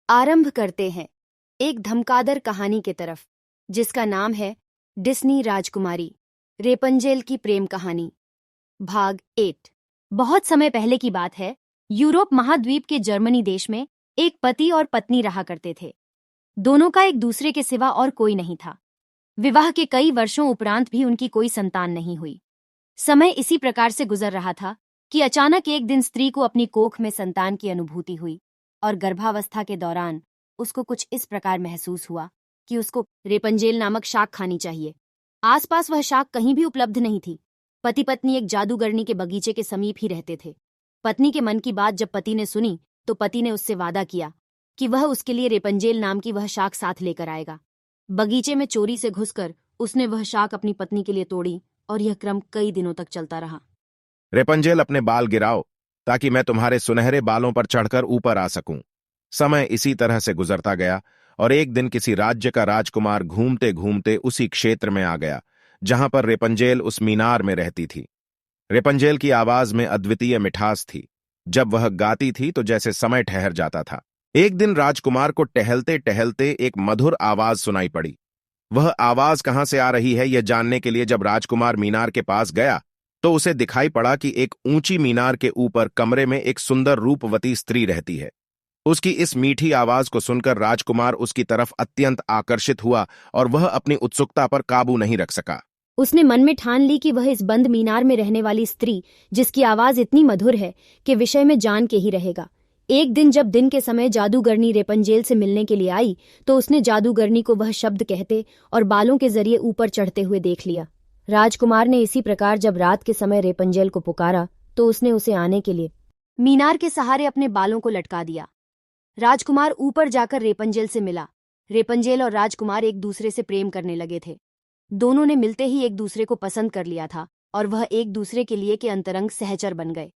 आरंभ करते हैं एक धमकादड़ कहानी की तरफ, जिसका नाम है डिस्नी राजकुमारी रेपंजेल की प्रेम कहानी, भाग 8। बहुत समय पहले की बात है। यूरोप महाद्वीप के जर्मनी देश में एक पति और पत्नी रहा करते थे। दोनों का एक दूसरे के सिवा और कोई नहीं था। विवाह के कई वर्षों उपरांत भी उनकी कोई संतान नहीं हुई। समय इसी प्रकार से गुजर रहा था कि अचानक एक दिन स्त्री को अपनी कोख में संतान की अनुभूति हुई और गर्भावस्था के दौरान उसको कुछ इस प्रकार महसूस हुआ कि उसको रेपंजेल नामक शाक खानी चाहिए। आसपास वह शाक कहीं भी उपलब्ध नहीं थी। पति पत्नी एक जादूगरनी के बगीचे के समीप ही रहते थे। पत्नी के मन की बात जब पति ने सुनी तो पति ने उससे वादा किया कि वह उसके लिए रेपंजेल नाम की वह शाक साथ लेकर आएगा। बगीचे में चोरी से घुसकर उसने वह शाक अपनी पत्नी के लिए तोड़ी और यह क्रम कई दिनों तक चलता रहा। रेपंजेल, अपने बाल गिराओ ताकि मैं तुम्हारे सुनहरे बालों पर चढ़कर ऊपर आ सकूं। समय इसी तरह से गुजरता गया और एक दिन किसी राज्य का राजकुमार घूमते घूमते उसी क्षेत्र में आ गया जहां पर रेपंजेल उस मीनार में रहती थी। रेपंजेल की आवाज में अद्वितीय मिठास थी। जब वह गाती थी तो जैसे समय ठहर जाता था। एक दिन राजकुमार को टहलते टहलते एक मधुर आवाज सुनाई पड़ी। वह आवाज कहां से आ रही है यह जानने के लिए जब राजकुमार मीनार के पास गया तो उसे दिखाई पड़ा कि एक ऊंची मीनार के ऊपर कमरे में एक सुंदर रूपवती स्त्री रहती है। उसकी इस मीठी आवाज को सुनकर राजकुमार उसकी तरफ अत्यंत आकर्षित हुआ और वह अपनी उत्सुकता पर काबू नहीं रख सका। उसने मन में ठान ली कि वह इस बंद मीनार में रहने वाली स्त्री, जिसकी आवाज इतनी मधुर है, के विषय में जान के ही रहेगा। एक दिन जब दिन के समय जादूगरनी रेपंजेल से मिलने के लिए आई तो उसने जादूगरनी को वह शब्द कहते और बालों के जरिए ऊपर चढ़ते हुए देख लिया। राजकुमार ने इसी प्रकार जब रात के समय रेपंजेल को पुकारा तो उसने उसे आने के लिए मीनार के सहारे अपने बालों को लटका दिया। राजकुमार ऊपर जाकर रेपंजेल से मिला। रेपंजेल और राजकुमार एक दूसरे से प्रेम करने लगे थे। दोनों ने मिलते ही एक दूसरे को पसंद कर लिया था और वह एक दूसरे के लिए के अंतरंग सहचर बन गए।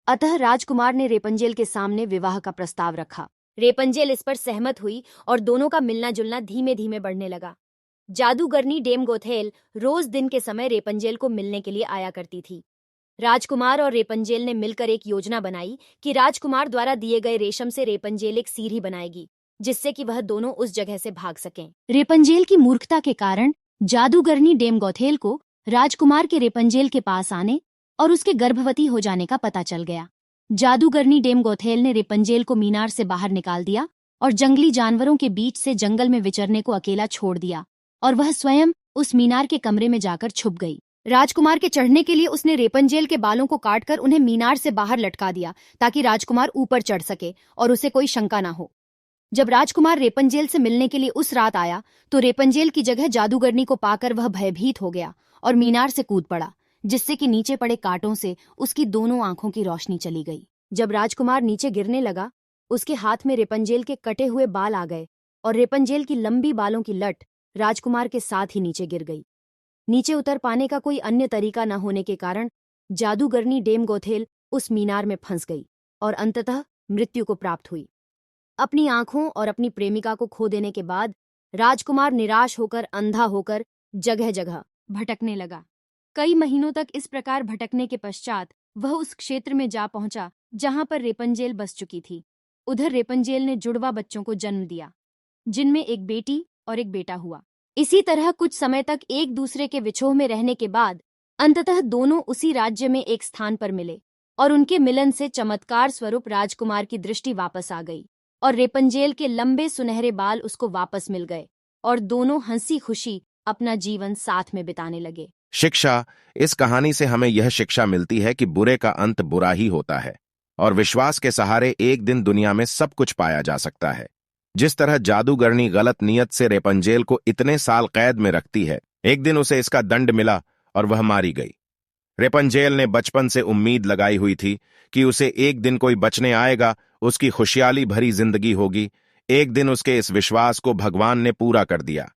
अतः राजकुमार ने रेपंजेल के सामने विवाह का प्रस्ताव रखा। रेपंजेल इस पर सहमत हुई और दोनों का मिलना जुलना धीमे धीमे बढ़ने लगा। जादूगरनी डेम गोथेल रोज दिन के समय रेपंजेल को मिलने के लिए आया करती थी। राजकुमार और रेपंजेल ने मिलकर एक योजना बनाई कि राजकुमार द्वारा दिए गए रेशम से रेपंजेल एक सीढ़ी बनाएगी जिससे कि वह दोनों उस जगह से भाग सकें। रेपंजेल की मूर्खता के कारण जादूगरनी डेम गोथेल को राजकुमार के रेपंजेल के पास आने और उसके गर्भवती हो जाने का पता चल गया। जादूगरनी डेम गोथेल ने रेपंजेल को मीनार से बाहर निकाल दिया और जंगली जानवरों के बीच से जंगल में विचरने को अकेला छोड़ दिया और वह स्वयं उस मीनार के कमरे में जाकर छुप गई। राजकुमार के चढ़ने के लिए उसने रेपंजेल के बालों को काटकर उन्हें मीनार से बाहर लटका दिया ताकि राजकुमार ऊपर चढ़ सके और उसे कोई शंका न हो। जब राजकुमार रेपंजेल से मिलने के लिए उस रात आया तो रेपंजेल की जगह जादूगरनी को पाकर वह भयभीत हो गया और मीनार से कूद पड़ा, जिससे कि नीचे पड़े कांटों से उसकी दोनों आंखों की रोशनी चली गई। जब राजकुमार नीचे गिरने लगा उसके हाथ में रेपंजेल के कटे हुए बाल आ गए और रेपंजेल की लंबी बालों की लट राजकुमार के साथ ही नीचे गिर गई। नीचे उतर पाने का कोई अन्य तरीका न होने के कारण जादूगरनी डेम गोथेल उस मीनार में फंस गई और अंततः मृत्यु को प्राप्त हुई। अपनी आंखों और अपनी प्रेमिका को खो देने के बाद राजकुमार निराश होकर अंधा होकर जगह जगह भटकने लगा। कई महीनों तक इस प्रकार भटकने के पश्चात वह उस क्षेत्र में जा पहुंचा जहां पर रेपंजेल बस चुकी थी। उधर रेपंजेल ने जुड़वा बच्चों को जन्म दिया, जिनमें एक बेटी और एक बेटा हुआ। इसी तरह कुछ समय तक एक दूसरे के विछोह में रहने के बाद अंततः दोनों उसी राज्य में एक स्थान पर मिले और उनके मिलन से चमत्कार स्वरूप राजकुमार की दृष्टि वापस आ गई और रेपंजेल के लंबे सुनहरे बाल उसको वापस मिल गए और दोनों हंसी खुशी अपना जीवन साथ में बिताने लगे। शिक्षा। इस कहानी से हमें यह शिक्षा मिलती है कि बुरे का अंत बुरा ही होता है और विश्वास के सहारे एक दिन दुनिया में सब कुछ पाया जा सकता है। जिस तरह जादूगरनी गलत नियत से रेपंजेल को इतने साल कैद में रखती है, एक दिन उसे इसका दंड मिला और वह मारी गई। रेपंजेल ने बचपन से उम्मीद लगाई हुई थी कि उसे एक दिन कोई बचने आएगा, उसकी खुशहाली भरी जिंदगी होगी। एक दिन उसके इस विश्वास को भगवान ने पूरा कर दिया।